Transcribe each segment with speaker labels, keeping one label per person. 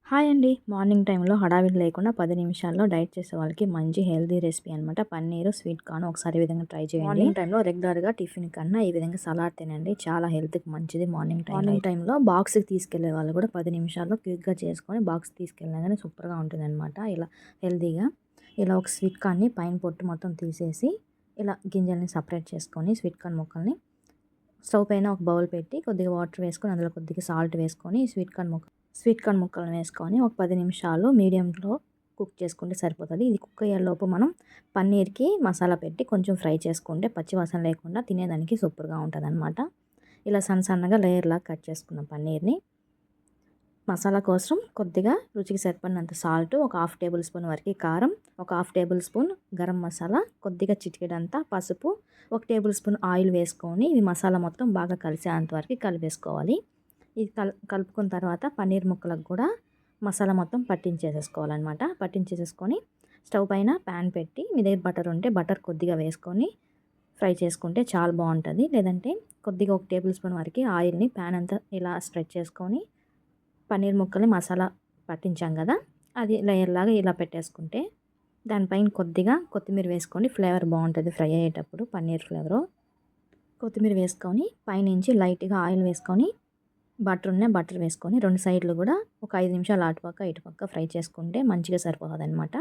Speaker 1: Hi అండి. Morning టైంలో హడావిడి లేకుండా 10 నిమిషాల్లో డైట్ చేసే వాళ్ళకి మంచి హెల్తీ రెసిపీ అనమాట. పన్నీరు, స్వీట్ కార్న్ ఒకసారి ఈ విధంగా ట్రై చేయండి. మార్నింగ్ టైంలో రెగ్యులర్‌గా టిఫిన్ కన్నా ఈ విధంగా సలాడ్ తినండి. చాలా హెల్త్‌కి మంచిది మార్నింగ్ టైంలో బాక్స్‌కి తీసుకెళ్ళే వాళ్ళు కూడా 10 నిమిషాల్లో క్విక్‌గా చేసుకొని బాక్స్ తీసుకెళ్ళినా గానీ సూపర్‌గా ఉంటుందనమాట. ఇలా హెల్తీగా ఇలా ఒక స్వీట్ కార్న్‌ని పైన పొట్టు మొత్తం తీసేసి ఇలా గింజల్ని సపరేట్ చేసుకొని స్వీట్ కార్న్ ముక్కల్ని స్టవ్ పైన ఒక బౌల్ పెట్టి కొద్దిగా వాటర్ వేసుకొని అందులో కొద్దిగా సాల్ట్ వేసుకొని స్వీట్ కార్న్ ముక్కలను వేసుకొని ఒక 10 నిమిషాలు మీడియంలో కుక్ చేసుకుంటే సరిపోతుంది. ఇది కుక్ అయ్యేలోపు మనం పన్నీర్కి మసాలా పెట్టి కొంచెం ఫ్రై చేసుకుంటే పచ్చి వాసన లేకుండా తినేదానికి సూపర్గా ఉంటుందన్నమాట. ఇలా సన్నగా లేయర్లా కట్ చేసుకున్న పన్నీర్ని మసాలా కోసం కొద్దిగా రుచికి సరిపడినంత సాల్ట్, ఒక హాఫ్ టేబుల్ స్పూన్ వరకు కారం, ఒక half table spoon garam masala, కొద్దిగా చిటికెడంతా పసుపు, ఒక టేబుల్ స్పూన్ ఆయిల్ వేసుకొని ఇవి మసాలా మొత్తం బాగా కలిసేంత వరకు కలిపేసుకోవాలి. ఇది కలుపుకున్న తర్వాత పన్నీర్ ముక్కలకు కూడా మసాలా మొత్తం పట్టించేసేసుకోవాలన్నమాట. పట్టించేసేసుకొని స్టవ్ పైన ప్యాన్ పెట్టి మీ దగ్గర బటర్ ఉంటే బటర్ కొద్దిగా వేసుకొని ఫ్రై చేసుకుంటే చాలా బాగుంటుంది. లేదంటే కొద్దిగా ఒక టేబుల్ స్పూన్ వరకు ఆయిల్ని ప్యాన్ అంతా ఇలా స్ప్రెడ్ చేసుకొని పన్నీర్ ముక్కల్ని మసాలా పట్టించాం కదా, అది లేయర్ లాగా ఇలా పెట్టేసుకుంటే దానిపైన కొద్దిగా కొత్తిమీర వేసుకోండి. ఫ్లేవర్ బాగుంటుంది ఫ్రై అయ్యేటప్పుడు. పన్నీర్ ఫ్లేవరు కొత్తిమీర వేసుకొని పైనుంచి లైట్గా ఆయిల్ వేసుకొని బటర్ వేసుకొని 2 సైడ్లు కూడా ఒక 5 నిమిషాలు అటుపక్క ఇటుపక్క ఫ్రై చేసుకుంటే మంచిగా సరిపోతుంది అనమాట.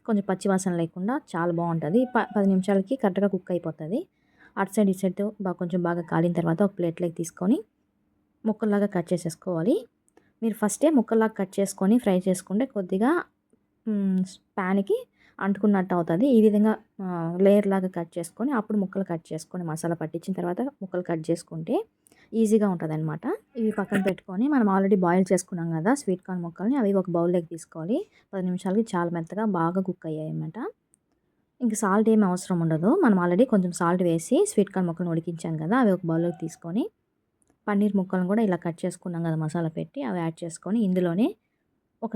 Speaker 1: కొంచెం పచ్చివాసన లేకుండా చాలా బాగుంటుంది. 10 నిమిషాలకి కరెక్ట్గా కుక్ అయిపోతుంది. అటు సైడ్ ఇటు సైడ్ కొంచెం బాగా కాలిన తర్వాత ఒక ప్లేట్లోకి తీసుకొని ముక్కల్లాగా కట్ చేసేసుకోవాలి. మీరు ఫస్టే ముక్కల్లాగా కట్ చేసుకొని ఫ్రై చేసుకుంటే కొద్దిగా ప్యాన్కి అంటుకున్నట్టు అవుతుంది. ఈ విధంగా లేయర్ లాగా కట్ చేసుకొని అప్పుడు ముక్కలు కట్ చేసుకొని మసాలా పట్టించిన తర్వాత ముక్కలు కట్ చేసుకుంటే ఈజీగా ఉంటుందన్నమాట. ఇవి పక్కన పెట్టుకొని మనం ఆల్రెడీ బాయిల్ చేసుకున్నాం కదా స్వీట్ కార్న్ ముక్కల్ని, అవి ఒక బౌల్లోకి తీసుకోవాలి. 10 నిమిషాలకి చాలా మెత్తగా బాగా కుక్ అయ్యాయి అన్నమాట. ఇంక సాల్ట్ ఏమి అవసరం ఉండదు. మనం ఆల్రెడీ కొంచెం సాల్ట్ వేసి స్వీట్ కార్న్ ముక్కలను ఉడికించాం కదా, అవి ఒక బౌల్లోకి తీసుకొని పన్నీర్ ముక్కలను కూడా ఇలా కట్ చేసుకున్నాం కదా మసాలా పెట్టి అవి యాడ్ చేసుకొని ఇందులోనే ఒక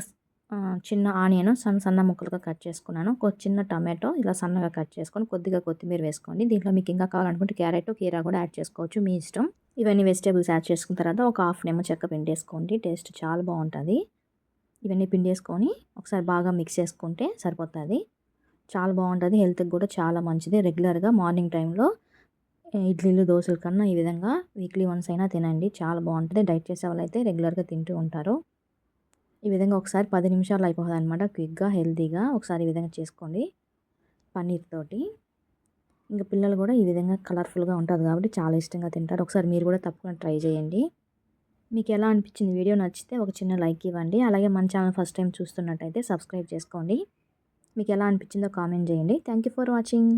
Speaker 1: చిన్న ఆనియన్ సన్న ముక్కలుగా కట్ చేసుకున్నాను. ఒక చిన్న టమాటో ఇలా సన్నగా కట్ చేసుకొని కొద్దిగా కొత్తిమీర వేసుకోండి. దీంట్లో మీకు ఇంకా కావాలనుకుంటే క్యారెట్, కీరా కూడా యాడ్ చేసుకోవచ్చు, మీ ఇష్టం. ఇవన్నీ వెజిటేబుల్స్ యాడ్ చేసుకున్న తర్వాత ఒక హాఫ్ నిమ్మ చెక్క పిండేసుకోండి. టేస్ట్ చాలా బాగుంటుంది. ఇవన్నీ పిండేసుకొని ఒకసారి బాగా మిక్స్ చేసుకుంటే సరిపోతుంది. చాలా బాగుంటుంది. హెల్త్కి కూడా చాలా మంచిది. రెగ్యులర్గా మార్నింగ్ టైంలో ఇడ్లీలు, దోశల కన్నా ఈ విధంగా వీక్లీ వన్స్ అయినా తినండి. చాలా బాగుంటుంది. డైట్ చేసే వాళ్ళైతే రెగ్యులర్గా తింటూ ఉంటారు. ఈ విధంగా ఒకసారి 10 నిమిషాలు అయిపోతుంది అనమాట. క్విక్గా హెల్తీగా ఒకసారి ఈ విధంగా చేసుకోండి పన్నీర్ తోటి. ఇంకా పిల్లలు కూడా ఈ విధంగా కలర్ఫుల్గా ఉంటుంది కాబట్టి చాలా ఇష్టంగా తింటారు. ఒకసారి మీరు కూడా తప్పకుండా ట్రై చేయండి. మీకు ఎలా అనిపించింది వీడియో? నచ్చితే ఒక చిన్న లైక్ ఇవ్వండి. అలాగే మన ఛానల్ ఫస్ట్ టైం చూస్తున్నట్టయితే సబ్స్క్రైబ్ చేసుకోండి. మీకు ఎలా అనిపించిందో కామెంట్ చేయండి. Thank you for watching.